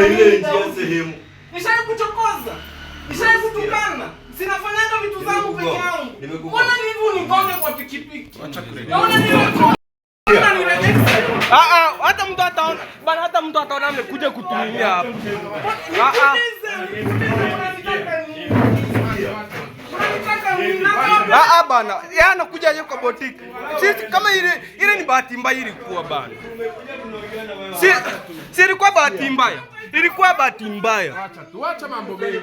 ile njia sehemu. Nishakuchokoza. Nishakutukana. Sinafanyanga vitu zangu peke yangu. Mbona hivi unigonge kwa pikipiki? Naona nimekosa. Hata mtu ataona, bana hata mtu ataona amekuja kutumia hapa. Bana, yeye anakuja yeye kwa boutique. Sisi kama ile ni bahati mbaya ilikuwa bana. Si ilikuwa bahati mbaya. Ilikuwa bahati mbaya. Tuacha mambo mengi.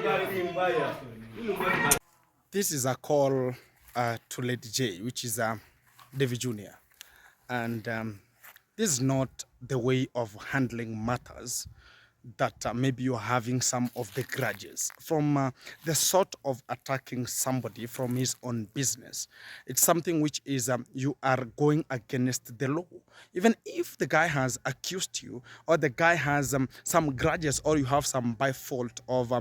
This is a call to Lady J, which is Davy Jr. And this is not the way of handling matters that maybe you're having some of the grudges from the sort of attacking somebody from his own business. It's something which is you are going against the law. Even if the guy has accused you or the guy has some grudges or you have some by fault of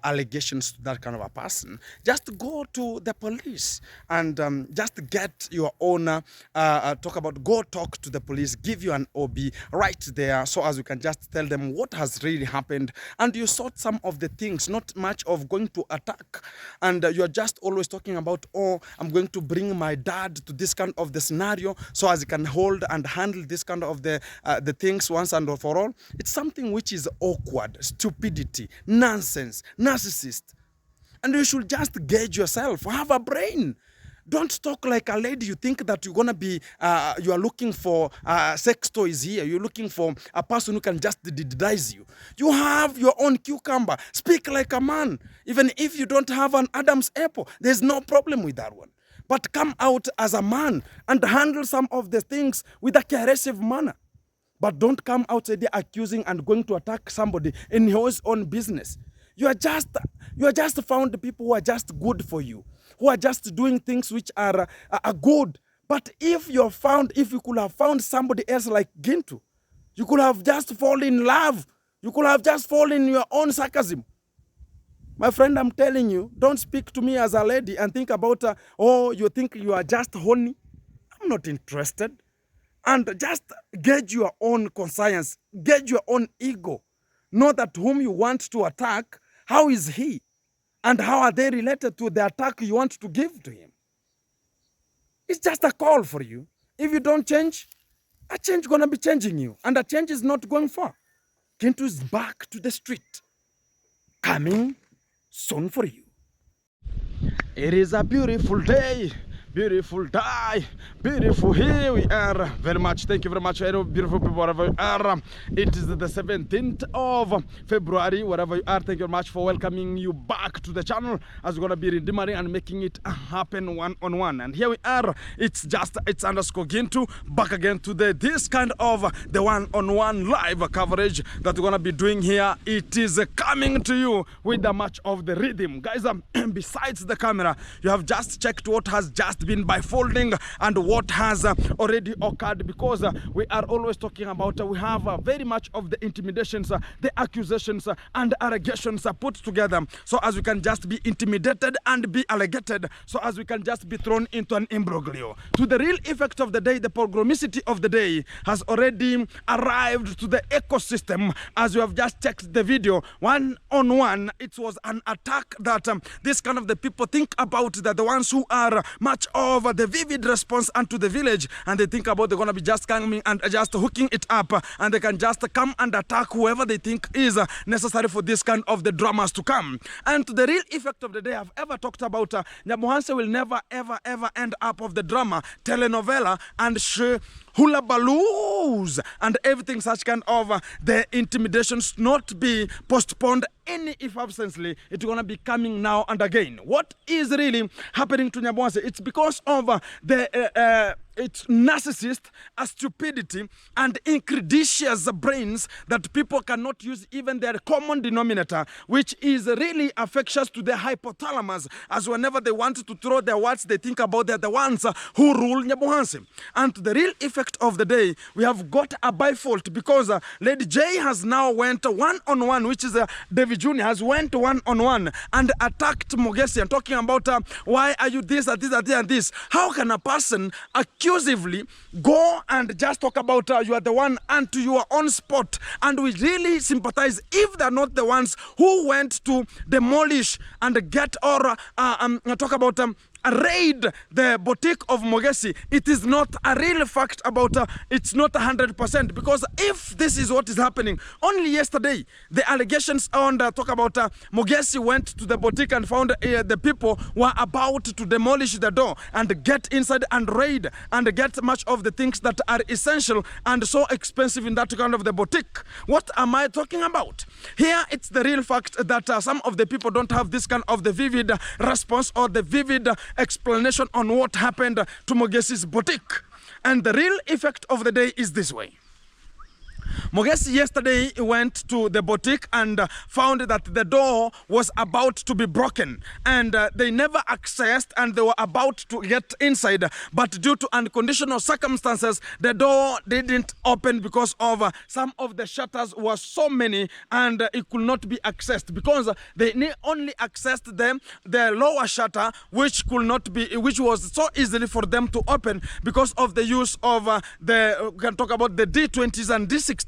allegations to that kind of a person, just go to the police and just get your own go talk to the police, give you an OB right there so as you can just tell them what has really happened and you sort some of the things, not much of going to attack. And you are just always talking about, oh, I'm going to bring my dad to this kind of the scenario so as he can hold and handle this kind of the things once and for all. It's something which is awkward, stupidity, nonsense, narcissist. And you should just gauge yourself. Have a brain. Don't talk like a lady. You think that you're going to be, you are looking for sex toys here. You're looking for a person who can just dice you. You have your own cucumber. Speak like a man. Even if you don't have an Adam's apple, there's no problem with that one. But come out as a man and handle some of the things with a coercive manner. But don't come outside there accusing and going to attack somebody in his own business. You are just found people who are just good for you, who are just doing things which are good. But if you could have found somebody else like Gintu, you could have just fallen in love. You could have just fallen in your own sarcasm. My friend, I'm telling you, don't speak to me as a lady and think about, oh, you think you are just horny. I'm not interested. And just gauge your own conscience, gauge your own ego. Know that whom you want to attack, how is he? And how are they related to the attack you want to give to him? It's just a call for you. If you don't change, a change is going to be changing you. And a change is not going far. Gintu is back to the street. Coming soon for you. It is a beautiful day. Beautiful day, beautiful, here we are. Very much, thank you very much, beautiful people, wherever you are. It is the 17th of February, wherever you are. Thank you very much for welcoming you back to the channel as we're going to be redeeming and making it happen one-on-one. And here we are, it's underscore Gintu, back again to this kind of the one-on-one live coverage that we're going to be doing here. It is coming to you with the much of the rhythm. Guys, besides the camera, you have just checked what has just been by folding and what has already occurred, because we are always talking about we have very much of the intimidations, the accusations and allegations put together so as we can just be intimidated and be allegated, so as we can just be thrown into an imbroglio. To the real effect of the day, the pogromicity of the day has already arrived to the ecosystem. As you have just checked the video one-on-one, it was an attack that this kind of the people think about, that the ones who are much of the vivid response unto the village, and they think about they're going to be just coming and just hooking it up, and they can just come and attack whoever they think is necessary for this kind of the dramas to come. And to the real effect of the day, I've ever talked about Nyamuhanse will never ever end up of the drama, telenovela and hula balloons and everything such kind of the intimidations not be postponed any if absently. It's going to be coming now and again. What is really happening to Nyamuhanse? It's because of it's narcissist, a stupidity and incredulous brains that people cannot use even their common denominator, which is really affectious to the hypothalamus, as whenever they want to throw their words, they think about they're the ones who rule Nyamuhanse. And to the real effect of the day, we have got a bifault, because Lady J has now went one-on-one, which is Davy Jr. has went one-on-one and attacked Mogesi and talking about why are you this and this and this and this. How can a person accuse exclusively go and just talk about you are the one unto your own spot. And we really sympathize if they're not the ones who went to demolish and get or talk about raid the boutique of Mogesi. It is not a real fact about it's not 100%, because if this is what is happening, only yesterday the allegations on talk about Mogesi went to the boutique and found the people were about to demolish the door and get inside and raid and get much of the things that are essential and so expensive in that kind of the boutique. What am I talking about? Here it's the real fact that some of the people don't have this kind of the vivid response or the vivid explanation on what happened to Mogesi's boutique. And the real effect of the day is this way. Mogesi yesterday went to the boutique and found that the door was about to be broken, and they never accessed and they were about to get inside, but due to unconditional circumstances the door didn't open because of some of the shutters were so many and it could not be accessed, because they only accessed the lower shutter, which was so easily for them to open because of the use of we can talk about the D20s and D16s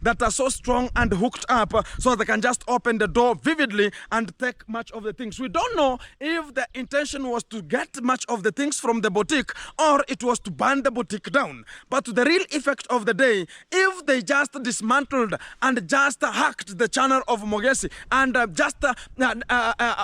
that are so strong and hooked up so they can just open the door vividly and take much of the things. We don't know if the intention was to get much of the things from the boutique or it was to burn the boutique down. But the real effect of the day, if they just dismantled and just hacked the channel of Mogesi and just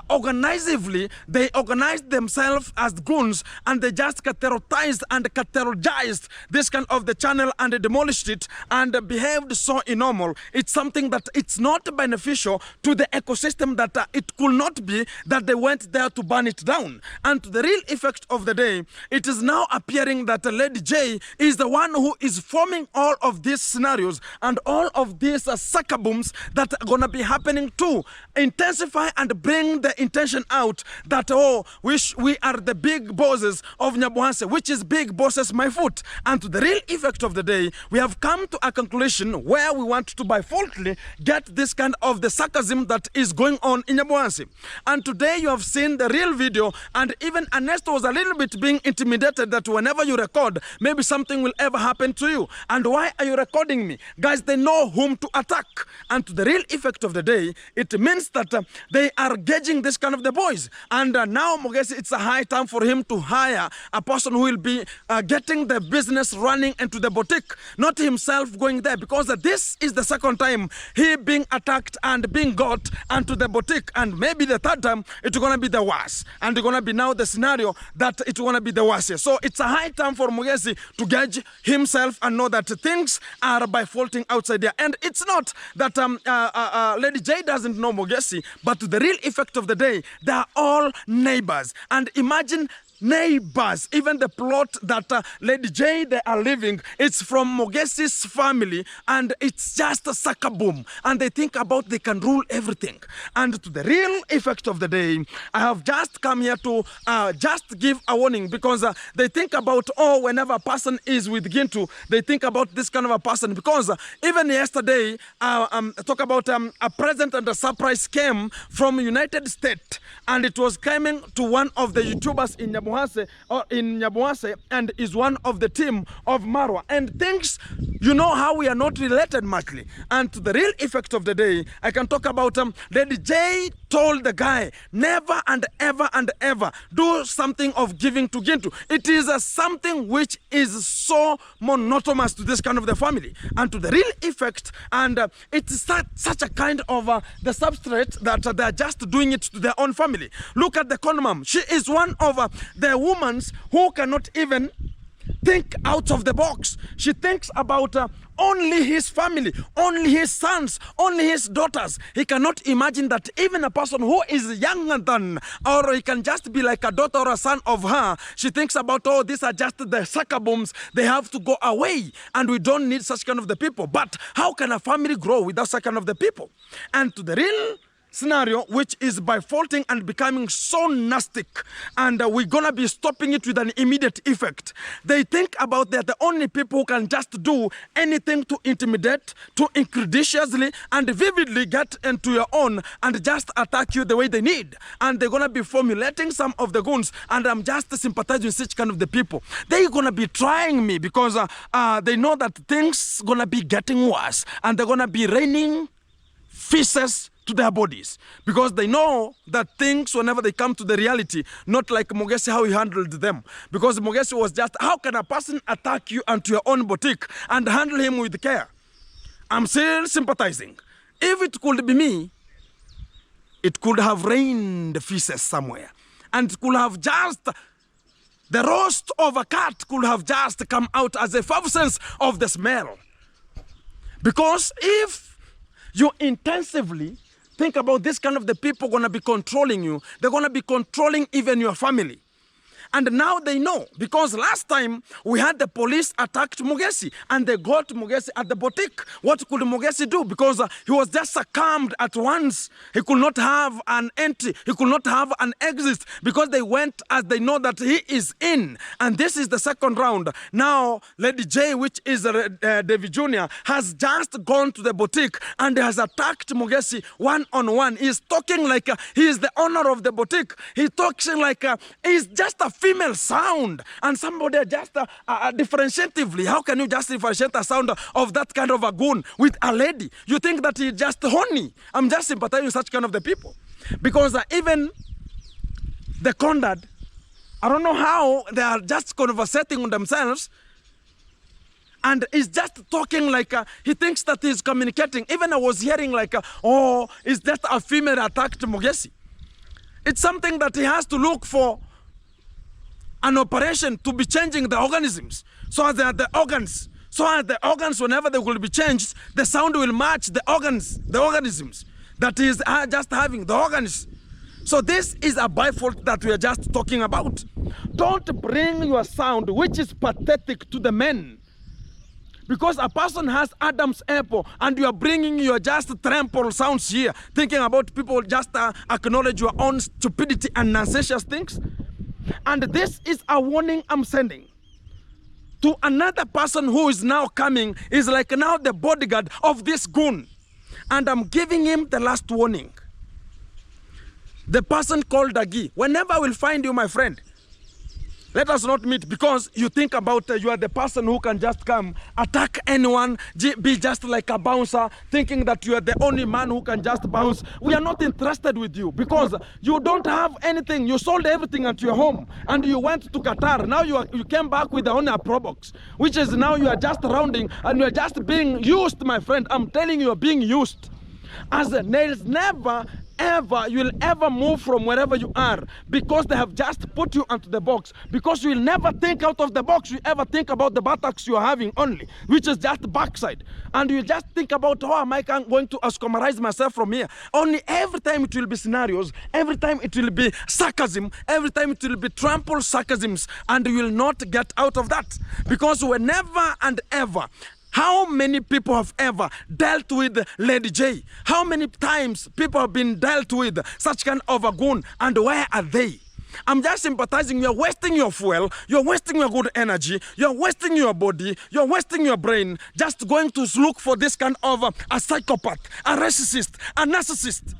organizedly, they organized themselves as goons and they just categorized and categorized this kind of the channel and demolished it and behaved so normal. It's something that it's not beneficial to the ecosystem, that it could not be that they went there to burn it down. And to the real effect of the day, it is now appearing that Lady J is the one who is forming all of these scenarios and all of these sucker booms that are going to be happening to intensify and bring the intention out that, oh, we are the big bosses of Nyabuhanse, which is big bosses my foot. And to the real effect of the day, we have come to a conclusion where we want to by faultly get this kind of the sarcasm that is going on in Nyabuhanse. And today you have seen the real video, and even Ernesto was a little bit being intimidated that whenever you record, maybe something will ever happen to you. And why are you recording me? Guys, they know whom to attack. And to the real effect of the day, it means that they are gauging this kind of the boys. And now Mogesi, it's a high time for him to hire a person who will be getting the business running into the boutique, not himself going there, because this is the second time he being attacked and being got into the boutique, and maybe the third time it's going to be the worst, and it's going to be now the scenario that it's going to be the worst. So it's a high time for Mogesi to gauge himself and know that things are by faulting outside there. And it's not that Lady J doesn't know Mogesi, but the real effect of the day, they are all neighbors. And imagine neighbors, even the plot that Lady J they are living, it's from Mogesi's family, and it's just a sucker boom, and they think about they can rule everything. And to the real effect of the day, I have just come here to just give a warning, because they think about, oh, whenever a person is with Gintu, they think about this kind of a person, because even yesterday talk about a present and a surprise came from United States, and it was coming to one of the YouTubers in Nyabuhanse, and is one of the team of Marwa. And things, you know how we are not related muchly. And to the real effect of the day, I can talk about Lady J told the guy, never and ever do something of giving to Gintu. It is something which is so monotonous to this kind of the family. And to the real effect, and it's such a kind of the substrate that they are just doing it to their own family. Look at the con mom. She is one of the women who cannot even think out of the box. She thinks about only his family, only his sons, only his daughters. He cannot imagine that even a person who is younger than, or he can just be like a daughter or a son of her, she thinks about, oh, these are just the sucker booms, they have to go away, and we don't need such kind of the people. But how can a family grow without such kind of the people? And to the real scenario, which is by faulting and becoming so nasty, and we're gonna be stopping it with an immediate effect. They think about they're the only people who can just do anything to intimidate, to incautiously and vividly get into your own and just attack you the way they need. And they're gonna be formulating some of the goons, and I'm just sympathizing with such kind of the people. They're gonna be trying me because they know that things gonna be getting worse, and they're gonna be raining feces to their bodies, because they know that things, whenever they come to the reality, not like Mogesi, how he handled them. Because Mogesi was just, how can a person attack you and to your own boutique and handle him with care? I'm still sympathizing. If it could be me, it could have rained feces somewhere, and it could have just, the roast of a cat could have just come out as a absence of the smell. Because if you intensively think about this kind of the people going to be controlling you, they're going to be controlling even your family. And now they know, because last time we had the police attacked Mogesi and they got Mogesi at the boutique. What could Mogesi do? Because he was just succumbed at once. He could not have an entry. He could not have an exit, because they went as they know that he is in. And this is the second round. Now, Lady J, which is Davy Jr., has just gone to the boutique and has attacked Mogesi one-on-one. He's talking like he is the owner of the boutique. He's talking like he's just a female sound, and somebody just differentiatively, how can you just differentiate a sound of that kind of a goon with a lady? You think that he's just horny. I'm just sympathizing with such kind of the people, because even the conduct, I don't know how they are just conversating on themselves, and he's just talking like he thinks that he's communicating. Even I was hearing like, oh, is that a female attacked Mogesi? It's something that he has to look for an operation to be changing the organisms. So as they are the organs. So as the organs, whenever they will be changed, the sound will match the organs, the organisms that he is just having, the organs. So this is a byfault that we are just talking about. Don't bring your sound, which is pathetic, to the men. Because a person has Adam's apple and you are bringing your just trample sounds here, thinking about people just acknowledge your own stupidity and nonsensical things. And this is a warning I'm sending to another person who is now coming, is like now the bodyguard of this goon. And I'm giving him the last warning. The person called Dagi, whenever I will find you, my friend, let us not meet, because you think about you are the person who can just come, attack anyone, be just like a bouncer, thinking that you are the only man who can just bounce. We are not interested with you, because you don't have anything. You sold everything at your home and you went to Qatar. Now you came back with the only Pro Box, which is now you are just rounding and you are just being used, my friend. I'm telling you, you're being used. As the nails never you'll ever move from wherever you are, because they have just put you onto the box, because you will never think out of the box. You ever think about the buttocks you are having only, which is just the backside, and you just think about how am I going to ascomarize myself from here. Only every time it will be scenarios, every time it will be sarcasm, every time it will be trampled sarcasms, and you will not get out of that, because whenever and ever, how many people have ever dealt with Lady J? How many times people have been dealt with such kind of a goon, and where are they? I'm just sympathizing. You're wasting your fuel, you're wasting your good energy, you're wasting your body, you're wasting your brain, just going to look for this kind of a psychopath, a racist, a narcissist.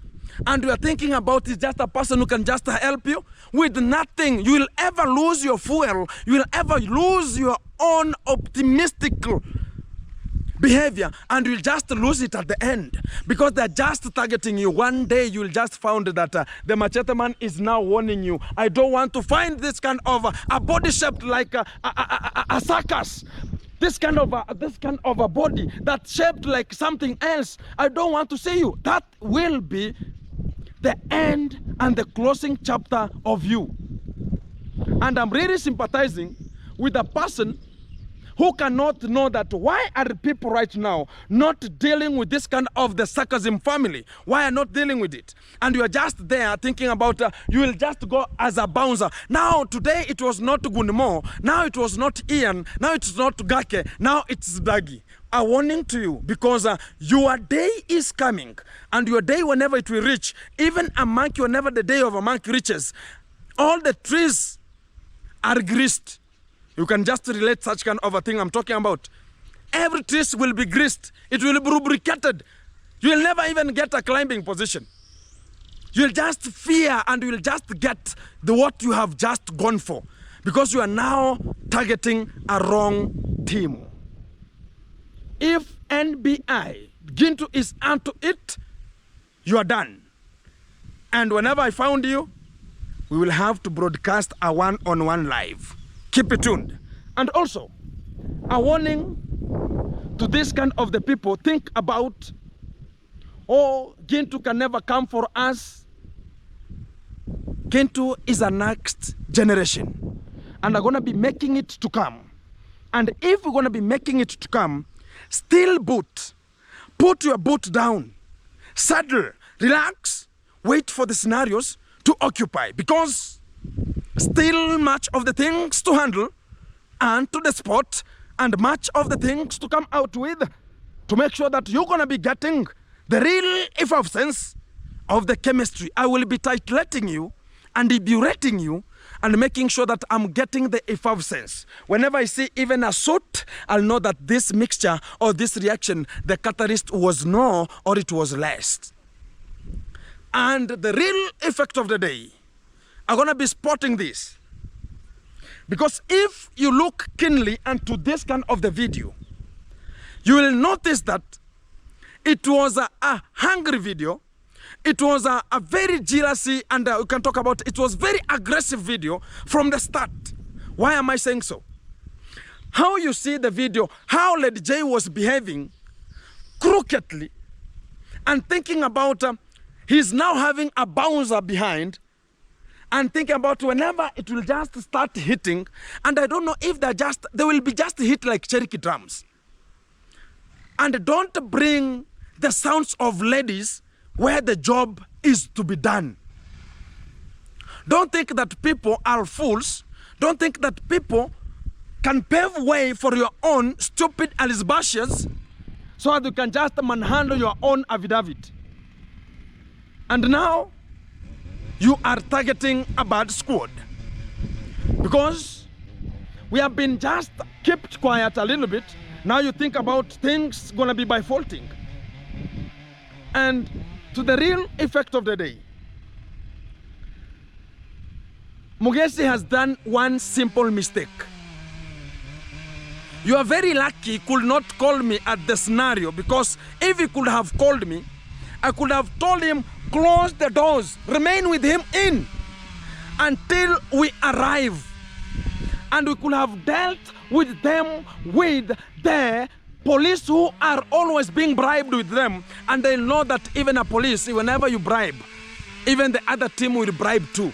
And you are thinking about is just a person who can just help you with nothing. You will ever lose your fuel, you will ever lose your own optimistic behavior, and you'll just lose it at the end, because they're just targeting you. One day you'll just find that the machete man is now warning you, I don't want to find this kind of a body shaped like a circus. This kind of a body that's shaped like something else. I don't want to see you. That will be the end and the closing chapter of you. And I'm really sympathizing with a person who cannot know that why are people right now not dealing with this kind of the sarcasm family? Why are not dealing with it? And you are just there thinking about you will just go as a bouncer. Now today it was not Gunmo, now it was not Ian, now it's not Gake, now it's Dagi. a warning to you, because your day is coming, and your day, whenever it will reach, even a monkey, whenever the day of a monkey reaches, all the trees are greased. You can just relate such kind of a thing I'm talking about. Every tree will be greased. It will be lubricated. You will never even get a climbing position. You'll just fear, and you'll just get what you have just gone for, because you are now targeting a wrong team. If NBI, Gintu, is onto it, you are done. And whenever I found you, we will have to broadcast a one-on-one live. Keep it tuned. And also, a warning to this kind of the people. Think about, oh, Gintu can never come for us. Gintu is a next generation, and are going to be making it to come. And if we're going to be making it to come, still boot. Put your boot down. Saddle. Relax. Wait for the scenarios to occupy, because still much of the things to handle and to the spot, and much of the things to come out with, to make sure that you're going to be getting the real effervescence of the chemistry. I will be titulating you and eburating you and making sure that I'm getting the effervescence. Whenever I see even a soot, I'll know that this mixture or this reaction, the catalyst was no, or it was less. And the real effect of the day, I'm going to be spotting this. Because if you look keenly into this kind of the video, you will notice that it was a hungry video. It was a very jealousy, and we can talk about it was very aggressive video from the start. Why am I saying so? How you see the video, how Lady J was behaving crookedly and thinking about he's now having a bouncer behind, and thinking about whenever it will just start hitting, and I don't know if they will be just hit like Cherokee drums. And don't bring the sounds of ladies where the job is to be done. Don't think that people are fools. Don't think that people can pave way for your own stupid alisbashes so that you can just manhandle your own affidavit. And now you are targeting a bad squad, because we have been just kept quiet a little bit. Now you think about things gonna be by faulting. And to the real effect of the day, Mogesi has done one simple mistake. You are very lucky he could not call me at the scenario, because if he could have called me, I could have told him, close the doors, remain with him in until we arrive. And we could have dealt with them with the police who are always being bribed with them. And they know that even a police, whenever you bribe, even the other team will bribe too.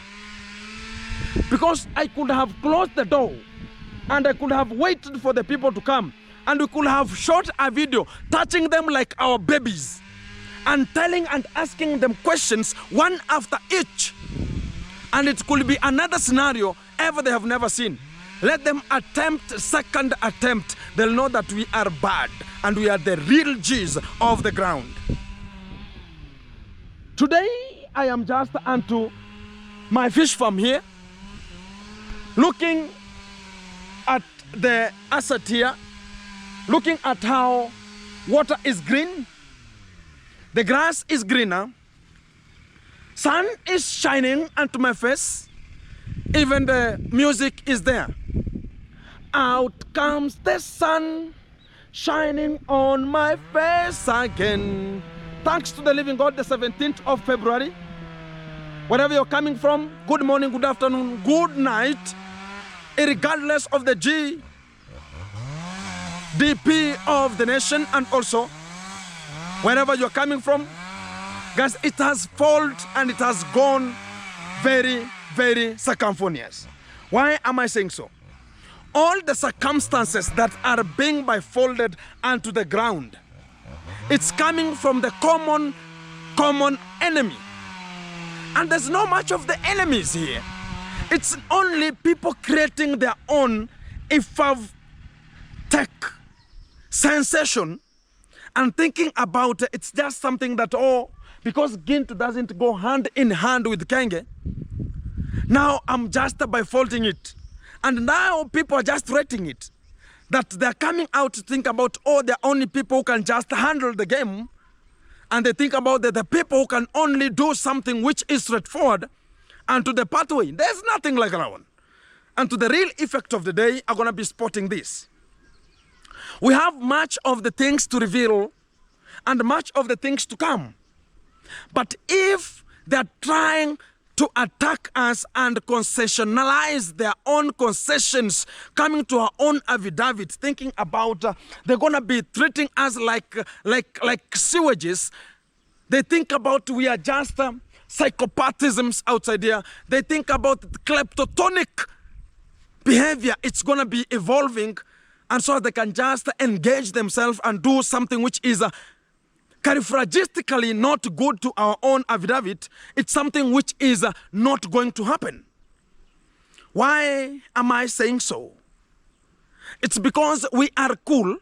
Because I could have closed the door and I could have waited for the people to come, and we could have shot a video touching them like our babies and telling and asking them questions one after each. And it could be another scenario ever they have never seen. Let them attempt second attempt. They'll know that we are bad and we are the real G's of the ground. Today, I am just onto my fish farm here, looking at the asset here, looking at how water is green, the grass is greener, sun is shining onto my face, even the music is there. Out comes the sun, shining on my face again. Thanks to the living God, the 17th of February. Wherever you're coming from, good morning, good afternoon, good night, regardless of the GDP of the nation, and also wherever you're coming from, guys, it has fallen and it has gone very, very circumference. Why am I saying so? All the circumstances that are being folded onto the ground, it's coming from the common enemy. And there's not much of the enemies here. It's only people creating their own tech sensation and thinking about it's just something that, oh, because Gintu doesn't go hand in hand with Kenge, now I'm just by faulting it. And now people are just rating it. That they're coming out to think about, oh, they're only people who can just handle the game. And they think about the people who can only do something which is straightforward and to the pathway. There's nothing like that one. And to the real effect of the day, I'm going to be spotting this. We have much of the things to reveal and much of the things to come. But if they're trying to attack us and concessionalize their own concessions, coming to our own affidavit, thinking about they're going to be treating us like sewages. They think about we are just psychopathisms outside here. They think about kleptotonic behavior. It's going to be evolving, and so they can just engage themselves and do something which is characteristically not good to our own affidavit. It's something which is not going to happen. Why am I saying so? It's because we are cool,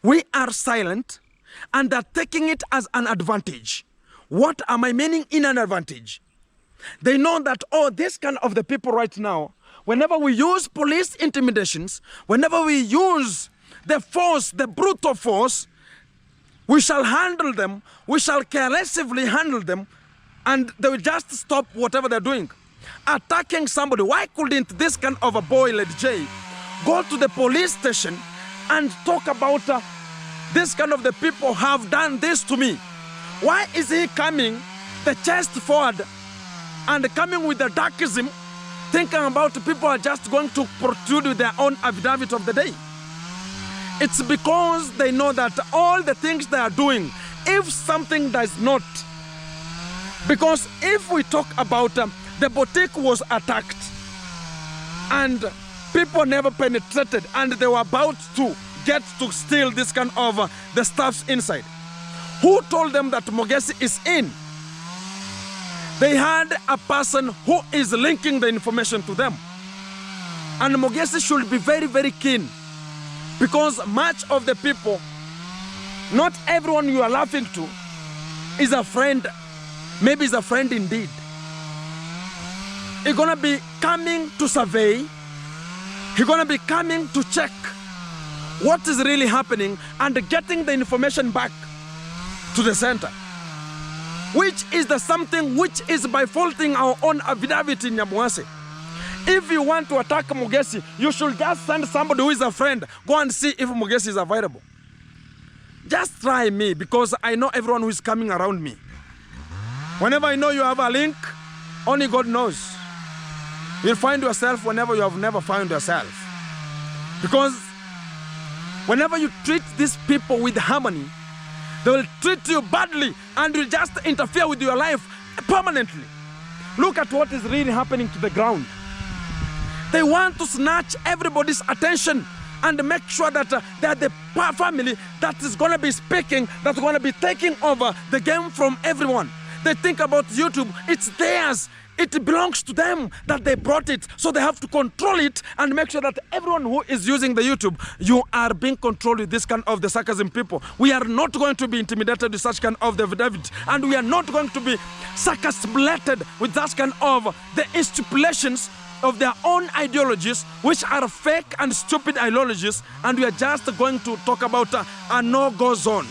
we are silent, and they're taking it as an advantage. What am I meaning in an advantage? They know that, oh, this kind of the people right now, whenever we use police intimidations, whenever we use the force, the brutal force, we shall handle them, we shall carelessly handle them, and they will just stop whatever they're doing. Attacking somebody. Why couldn't this kind of a boy, Lady J, go to the police station and talk about this kind of the people have done this to me? Why is he coming the chest forward and coming with the darkism, thinking about people are just going to protrude with their own affidavit of the day? It's because they know that all the things they are doing, if something does not, because if we talk about the boutique was attacked and people never penetrated and they were about to get to steal this kind of the stuffs inside, who told them that Mogesi is in? They had a person who is linking the information to them. And Mogesi should be very, very keen, because much of the people, not everyone you are laughing to is a friend. Maybe is a friend indeed. He's gonna be coming to survey. He's gonna be coming to check what is really happening and getting the information back to the center, which is the something which is by faulting our own affidavit in Mogesi. If you want to attack Mogesi, you should just send somebody who is a friend. Go and see if Mogesi is available. Just try me, because I know everyone who is coming around me. Whenever I know you have a link, only God knows. You'll find yourself whenever you have never found yourself. Because whenever you treat these people with harmony, they will treat you badly and will just interfere with your life permanently. Look at what is really happening to the ground. They want to snatch everybody's attention and make sure that they are the family that is going to be speaking, that's going to be taking over the game from everyone. They think about YouTube, it's theirs. It belongs to them, that they brought it. So they have to control it and make sure that everyone who is using the YouTube, you are being controlled with this kind of the sarcasm people. We are not going to be intimidated with such kind of the David, and we are not going to be sarcastic with that kind of the stipulations of their own ideologies, which are fake and stupid ideologies, and we are just going to talk about a no-go zone.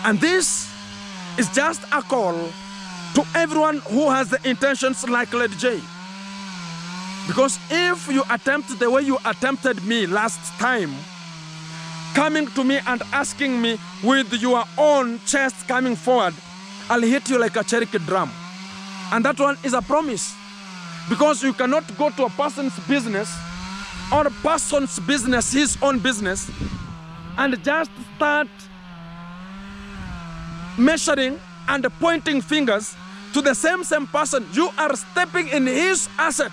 And this is just a call to everyone who has the intentions like Lady J. Because if you attempt the way you attempted me last time, coming to me and asking me with your own chest coming forward, I'll hit you like a Cherokee drum. And that one is a promise. Because you cannot go to a person's business, or a person's business, his own business, and just start measuring and pointing fingers to the same person. You are stepping in his asset.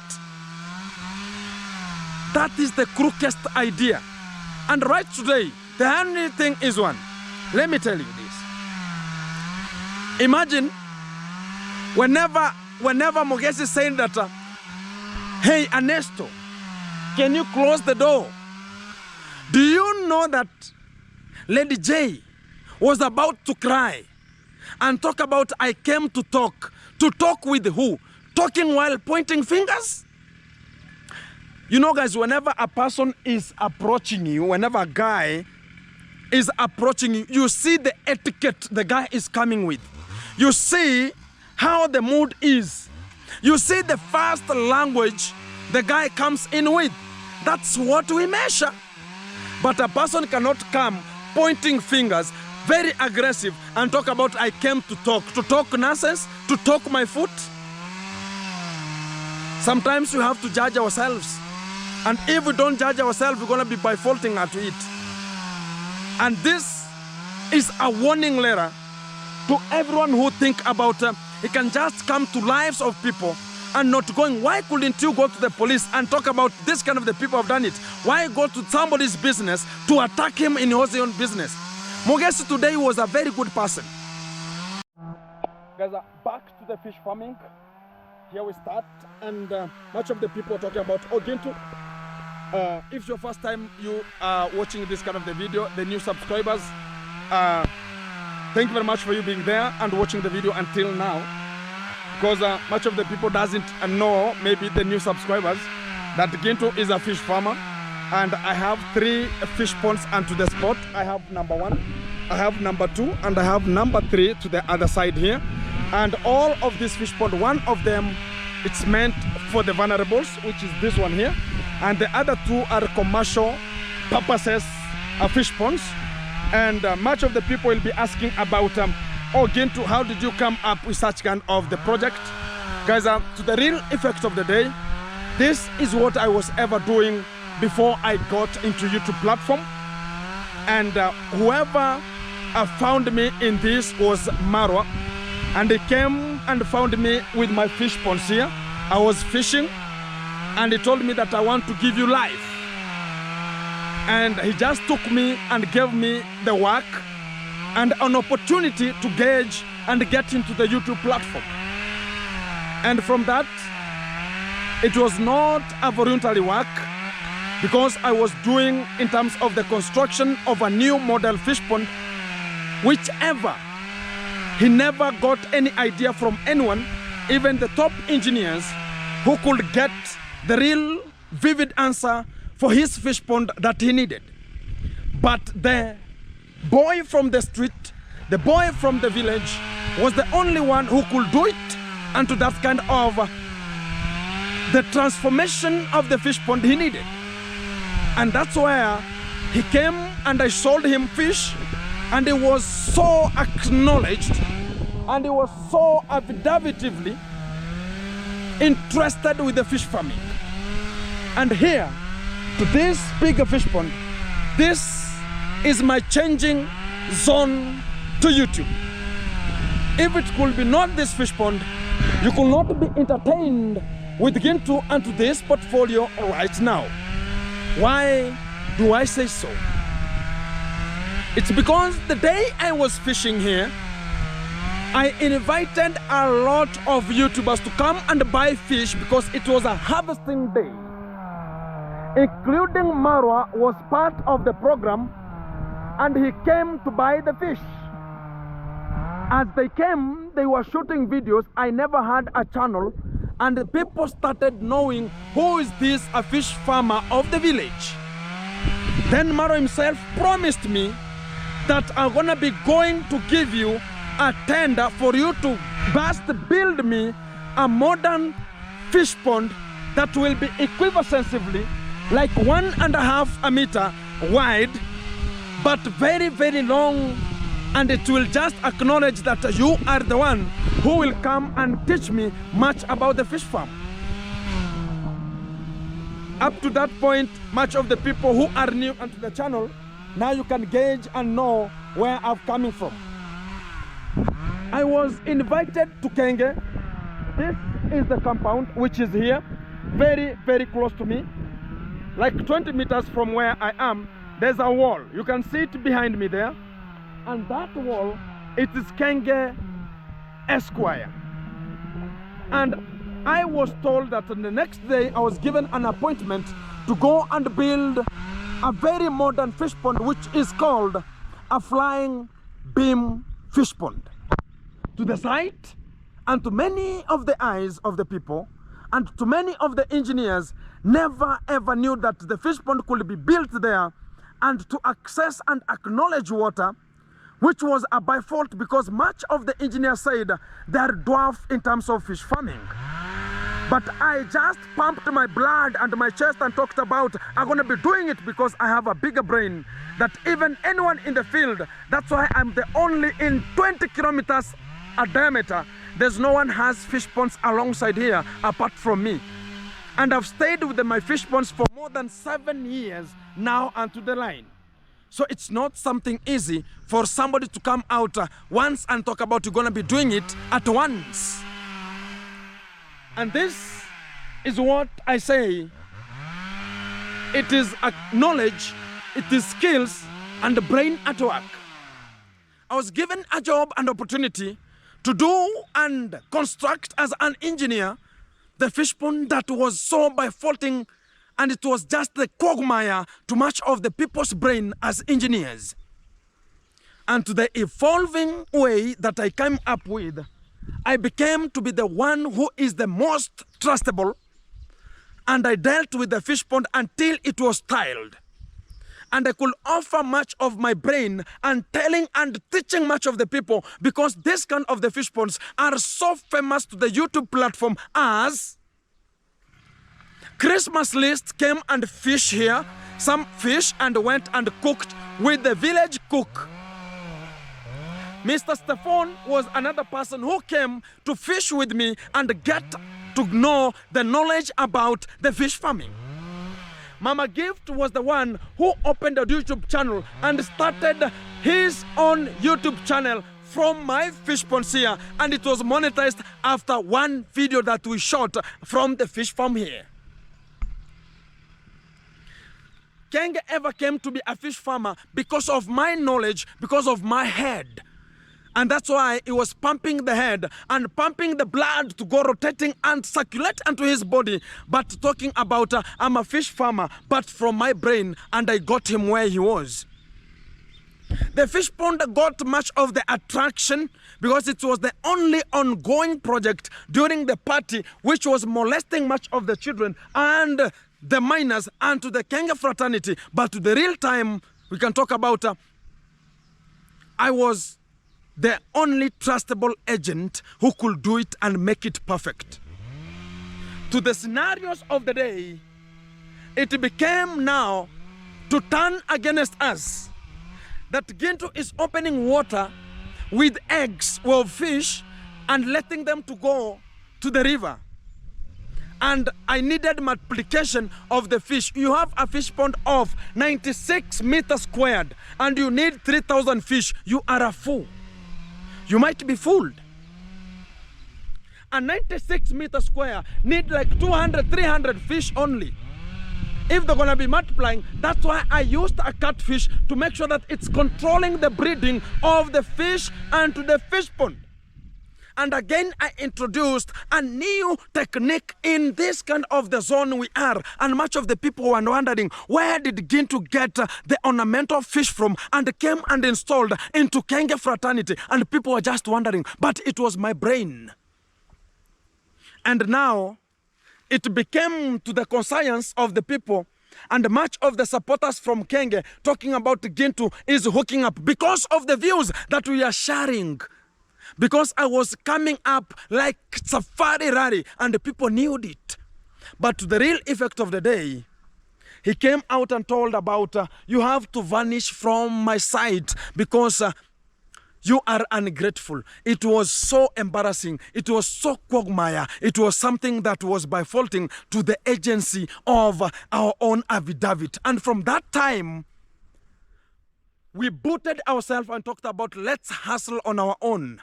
That is the crookedest idea. And right today, the only thing is one. Let me tell you this. Imagine whenever Mogesi is saying that, hey, Ernesto, can you close the door? Do you know that Lady J was about to cry and talk about, I came to talk? To talk with who? Talking while pointing fingers? You know, guys, whenever a person is approaching you, whenever a guy is approaching you, you see the etiquette the guy is coming with. You see how the mood is. You see the first language the guy comes in with. That's what we measure. But a person cannot come pointing fingers, very aggressive, and talk about, I came to talk nonsense, to talk my foot. Sometimes we have to judge ourselves. And if we don't judge ourselves, we're going to be by faulting at it. And this is a warning letter to everyone who think about it can just come to lives of people and not going, why couldn't you go to the police and talk about this kind of the people have done it? Why go to somebody's business to attack him in his own business? Mogesi today was a very good person. Guys, back to the fish farming. Here we start, and much of the people are talking about Gintu. If it's your first time you are watching this kind of the video, the new subscribers, thank you very much for you being there and watching the video until now. Because much of the people doesn't know, maybe the new subscribers, that Gintu is a fish farmer, and I have 3 fish ponds onto the spot. I have number 1, I have number 2, and I have number 3 to the other side here. And all of these fish ponds, one of them, it's meant for the vulnerables, which is this one here, and the other 2 are commercial purposes fish ponds. And much of the people will be asking about Gintu, how did you come up with such kind of the project? Guys, to the real effect of the day, this is what I was ever doing before I got into YouTube platform. And whoever found me in this was Marwa, and he came and found me with my fish ponds here. I was fishing, and he told me that I want to give you life. And he just took me and gave me the work and an opportunity to gauge and get into the YouTube platform. And from that, it was not a voluntary work, because I was doing in terms of the construction of a new model fish pond, whichever he never got any idea from anyone, even the top engineers, who could get the real vivid answer for his fish pond that he needed. But the boy from the street, the boy from the village, was the only one who could do it, and to that kind of the transformation of the fish pond he needed. And that's where he came, and I sold him fish, and he was so acknowledged, and he was so affirmatively interested with the fish farming. And here, to this bigger fish pond, this is my changing zone to YouTube. If it could be not this fish pond, you could not be entertained with Gintu and to this portfolio right now. Why do I say so? It's because the day I was fishing here, I invited a lot of YouTubers to come and buy fish because it was a harvesting day. Including Marwa was part of the program, and he came to buy the fish. As they came, they were shooting videos. I never had a channel, and the people started knowing who is this a fish farmer of the village. Then Marwa himself promised me that I'm gonna be going to give you a tender for you to just build me a modern fish pond that will be equivalently like 1.5 meter wide, but very, very long, and it will just acknowledge that you are the one who will come and teach me much about the fish farm. Up to that point, much of the people who are new onto the channel, now you can gauge and know where I'm coming from. I was invited to Kenge. This is the compound, which is here, very, very close to me. Like 20 meters from where I am, there's a wall. You can see it behind me there. And that wall, it is Kenge Esquire. And I was told that on the next day, I was given an appointment to go and build a very modern fish pond which is called a flying beam fish pond. To the sight and to many of the eyes of the people and to many of the engineers, never ever knew that the fish pond could be built there and to access and acknowledge water, which was a by fault because much of the engineers said they are dwarf in terms of fish farming. But I just pumped my blood and my chest and talked about I'm going to be doing it because I have a bigger brain that even anyone in the field, that's why I'm the only in 20 kilometers a diameter. There's no one has fish ponds alongside here apart from me. And I've stayed with my fish ponds for more than 7 years now onto the line. So it's not something easy for somebody to come out once and talk about you're going to be doing it at once. And this is what I say. It is knowledge, it is skills and brain at work. I was given a job and opportunity to do and construct as an engineer the fish pond that was so by faulting, and it was just the quagmire to much of the people's brain as engineers. And to the evolving way that I came up with, I became to be the one who is the most trustable, and I dealt with the fish pond until it was tiled. And I could offer much of my brain and telling and teaching much of the people because this kind of the fish ponds are so famous to the YouTube platform as Christmas list came and fish here, some fish and went and cooked with the village cook. Mr. Stefan was another person who came to fish with me and get to know the knowledge about the fish farming. Mama Gift was the one who opened a YouTube channel and started his own YouTube channel from my fish ponds here, and it was monetized after one video that we shot from the fish farm here. Kenge ever came to be a fish farmer because of my knowledge, because of my head. And that's why he was pumping the head and pumping the blood to go rotating and circulate into his body. But talking about, I'm a fish farmer, but from my brain, and I got him where he was. The fish pond got much of the attraction because it was the only ongoing project during the party which was molesting much of the children and the minors and to the Kenge fraternity. But to the real time, we can talk about, I was the only trustable agent who could do it and make it perfect. To the scenarios of the day, it became now to turn against us. That Gintu is opening water with eggs of fish and letting them to go to the river. And I needed multiplication of the fish. You have a fish pond of 96 meters squared and you need 3,000 fish. You are a fool. You might be fooled. A 96 meter square need like 200, 300 fish only. If they're gonna be multiplying, that's why I used a catfish to make sure that it's controlling the breeding of the fish and to the fish pond. And again, I introduced a new technique in this kind of the zone we are. And much of the people were wondering, where did Gintu get the ornamental fish from? And came and installed into Kenge fraternity. And people were just wondering, but it was my brain. And now, it became to the conscience of the people. And much of the supporters from Kenge talking about Gintu is hooking up because of the views that we are sharing. Because I was coming up like Safari Rally and the people knew it. But to the real effect of the day, he came out and told about, you have to vanish from my sight because you are ungrateful. It was so embarrassing. It was so quagmire. It was something that was by faulting to the agency of our own affidavit. And from that time, we booted ourselves and talked about let's hustle on our own.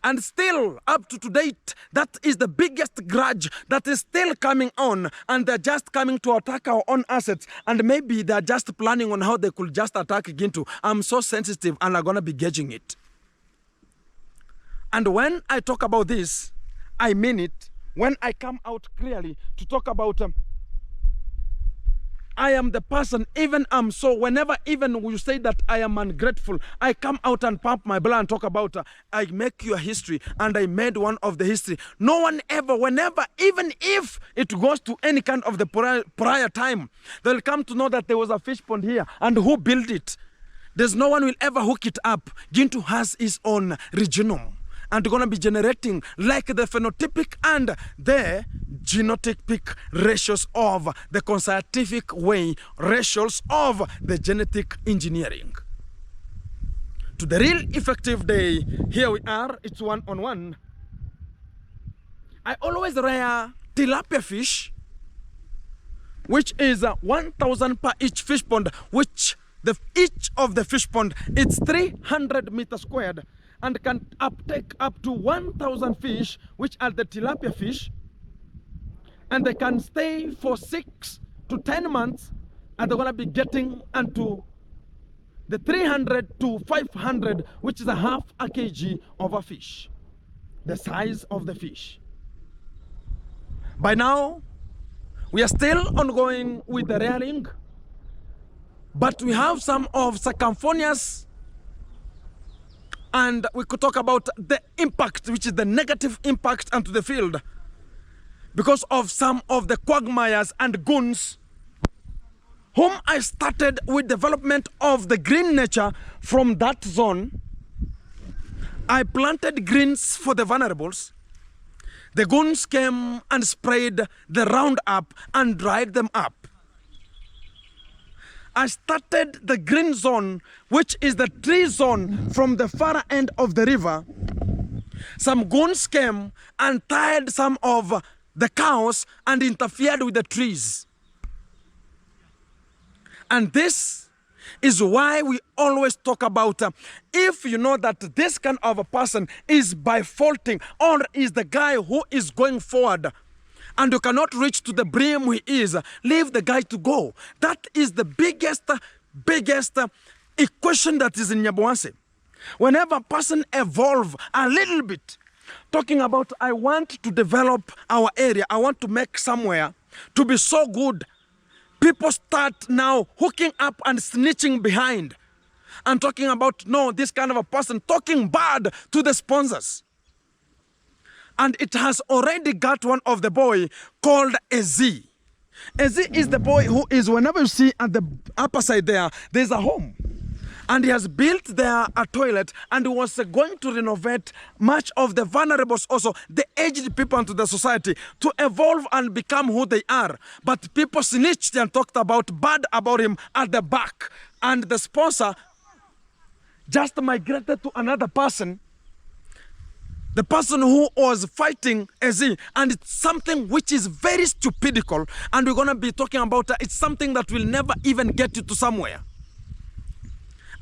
And still, up to date, that is the biggest grudge that is still coming on. And they're just coming to attack our own assets. And maybe they're just planning on how they could just attack Gintu. I'm so sensitive and I'm going to be gauging it. And when I talk about this, I mean it. When I come out clearly to talk about I am the person, even so whenever even you say that I am ungrateful, I come out and pump my blood and talk about I make your history and I made one of the history. No one ever, whenever, even if it goes to any kind of the prior time, they'll come to know that there was a fish pond here and who built it. There's no one will ever hook it up. Gintu has his own genome and going to be generating like the phenotypic and the genotypic ratios of the scientific way, ratios of the genetic engineering. To the real effective day, here we are, it's one-on-one. I always rear tilapia fish, which is 1,000 per each fish pond, which each of the fish pond, it's 300 meters squared and can uptake up to 1,000 fish, which are the tilapia fish, and they can stay for 6 to 10 months, and they're gonna be getting into the 300 to 500, which is a half a kg of a fish, the size of the fish. By now, we are still ongoing with the rearing, but we have some of circumphonious, and we could talk about the impact, which is the negative impact onto the field because of some of the quagmires and goons whom I started with development of the green nature from that zone. I planted greens for the vulnerables. The goons came and sprayed the Roundup and dried them up. I started the green zone, which is the tree zone from the far end of the river. Some goons came and tied some of the cows and interfered with the trees. And this is why we always talk about if you know that this kind of a person is by faulting or is the guy who is going forward, and you cannot reach to the brim he is, leave the guy to go. That is the biggest equation that is in Nyaboanse. Whenever a person evolve a little bit, talking about I want to develop our area, I want to make somewhere to be so good, people start now hooking up and snitching behind and talking about, no, this kind of a person, talking bad to the sponsors. And it has already got one of the boy called Ezi. Ezi is the boy who is, whenever you see at the upper side there, there's a home. And he has built there a toilet and he was going to renovate much of the vulnerables also, the aged people into the society, to evolve and become who they are. But people snitched and talked about bad about him at the back. And the sponsor just migrated to another person, the person who was fighting Ezi, and it's something which is very stupidical, and we're going to be talking about it's something that will never even get you to somewhere.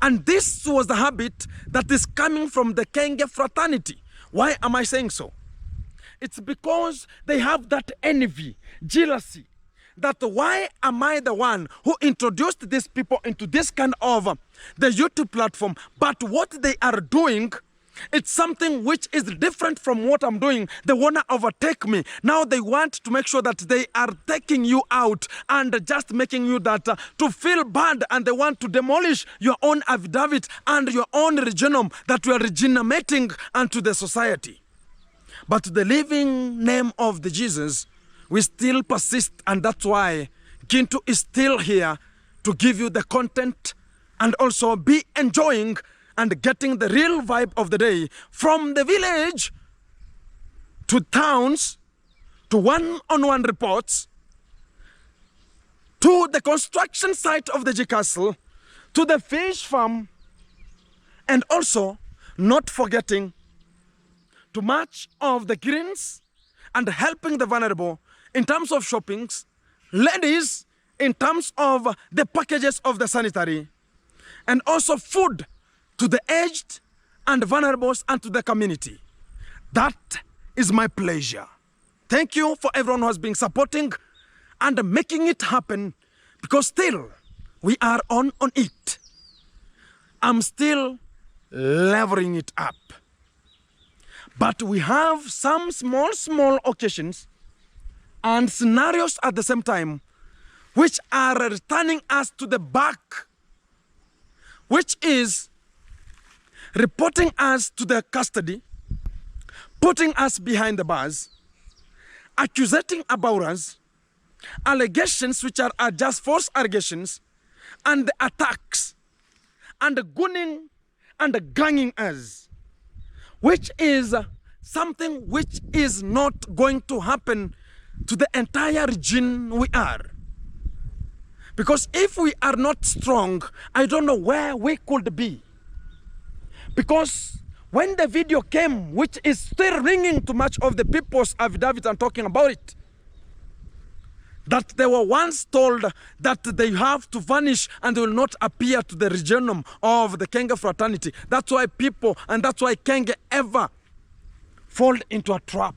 And this was the habit that is coming from the Kenge fraternity. Why am I saying so? It's because they have that envy, jealousy, that why am I the one who introduced these people into this kind of the YouTube platform, but what they are doing, it's something which is different from what I'm doing. They want to overtake me. Now they want to make sure that they are taking you out and just making you that to feel bad, and they want to demolish your own affidavit and your own genome that you are regenerating unto the society. But the living name of the Jesus, we still persist, and that's why Gintu is still here to give you the content and also be enjoying and getting the real vibe of the day from the village to towns, to one-on-one reports, to the construction site of the G Castle, to the fish farm, and also not forgetting to much of the greens and helping the vulnerable in terms of shoppings, ladies in terms of the packages of the sanitary, and also food to the aged and vulnerables and to the community. That is my pleasure. Thank you for everyone who has been supporting and making it happen, because still we are on it. I'm still leveling it up. But we have some small occasions and scenarios at the same time which are returning us to the back, which is reporting us to the custody, putting us behind the bars, accusing about us, allegations which are just false allegations, and the attacks, and the gunning and the ganging us, which is something which is not going to happen to the entire region we are. Because if we are not strong, I don't know where we could be. Because when the video came, which is still ringing to much of the people's affidavits and talking about it, that they were once told that they have to vanish and they will not appear to the regionum of the Kenge fraternity. That's why people, and that's why Kenge ever fall into a trap.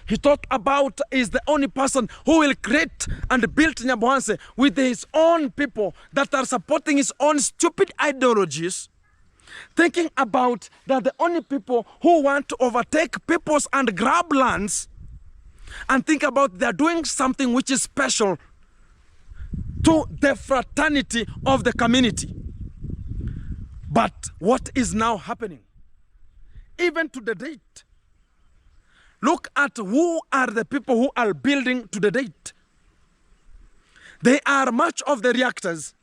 He talked about is the only person who will create and build Nyabohanse with his own people that are supporting his own stupid ideologies, thinking about that the only people who want to overtake peoples and grab lands, and think about they're doing something which is special to the fraternity of the community. But what is now happening? Even to the date, look at who are the people who are building to the date. They are much of the reactors,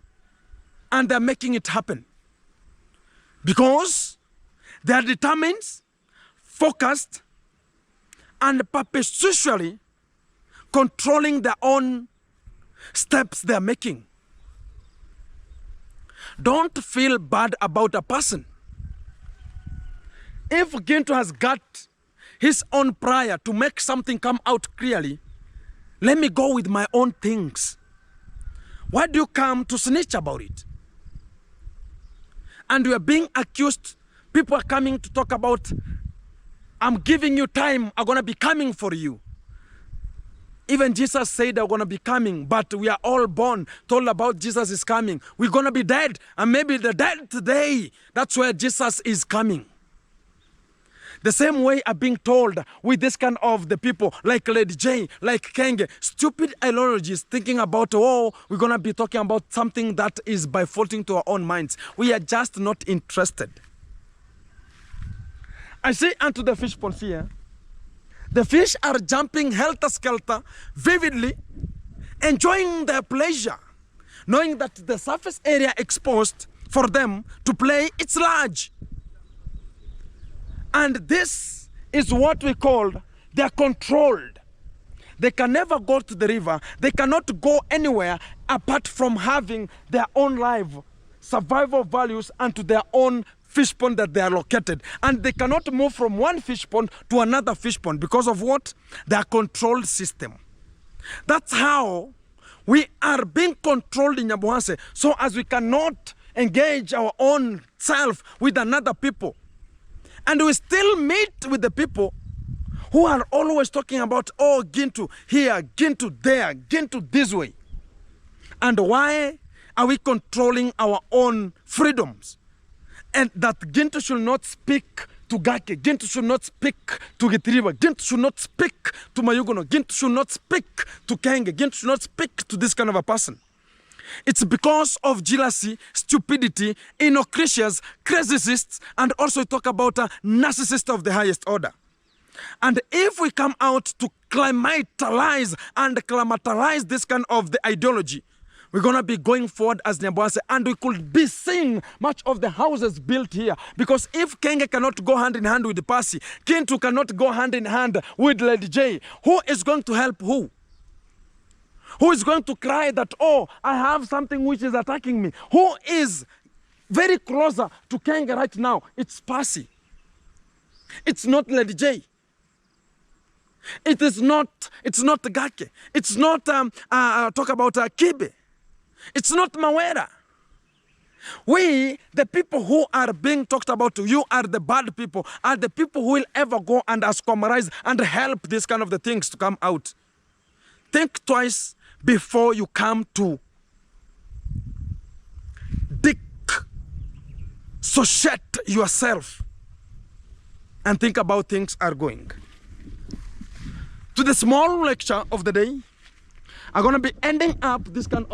and they're making it happen because they are determined, focused, and purposefully controlling their own steps they're making. Don't feel bad about a person. If Gintu has got his own prayer to make something come out clearly, let me go with my own things. Why do you come to snitch about it? And we are being accused. People are coming to talk about, I'm giving you time, I'm going to be coming for you. Even Jesus said they're going to be coming, but we are all born, told about Jesus is coming. We're going to be dead, and maybe the dead today, that's where Jesus is coming. The same way I'm being told with this kind of the people, like Lady J, like Kenge, stupid ideologies, thinking about, oh, we're going to be talking about something that is by faulting to our own minds. We are just not interested. I say unto the fish ponds here, the fish are jumping helter-skelter, vividly, enjoying their pleasure, knowing that the surface area exposed for them to play, it's large. And this is what we call, they're controlled. They can never go to the river. They cannot go anywhere apart from having their own life, survival values, and to their own fish pond that they are located. And they cannot move from one fish pond to another fish pond because of what? Their controlled system. That's how we are being controlled in Nyabohanse, so as we cannot engage our own self with another people. And we still meet with the people who are always talking about, oh, Gintu here, Gintu there, Gintu this way. And why are we controlling our own freedoms? And that Gintu should not speak to Gake, Gintu should not speak to Gitiriba, Gintu should not speak to Mayugono, Gintu should not speak to Kenge, Gintu should not speak to this kind of a person. It's because of jealousy, stupidity, inocracies, crazists, and also talk about a narcissist of the highest order. And if we come out to climatize this kind of the ideology, we're going to be going forward as Nyabohanse, and we could be seeing much of the houses built here. Because if Kenge cannot go hand in hand with the Pasi, Gintu cannot go hand in hand with Lady J, who is going to help who? Who is going to cry that, oh, I have something which is attacking me? Who is very closer to Kenge right now? It's Pasi. It's not Lady J. It's not Gake. It's not talk about Kibe. It's not Mawera. We, the people who are being talked about, you are the bad people, are the people who will ever go and ascomarize and help these kind of the things to come out. Think twice before you come to dissociate yourself and think about things are going. To the small lecture of the day, are going to be ending up this kind of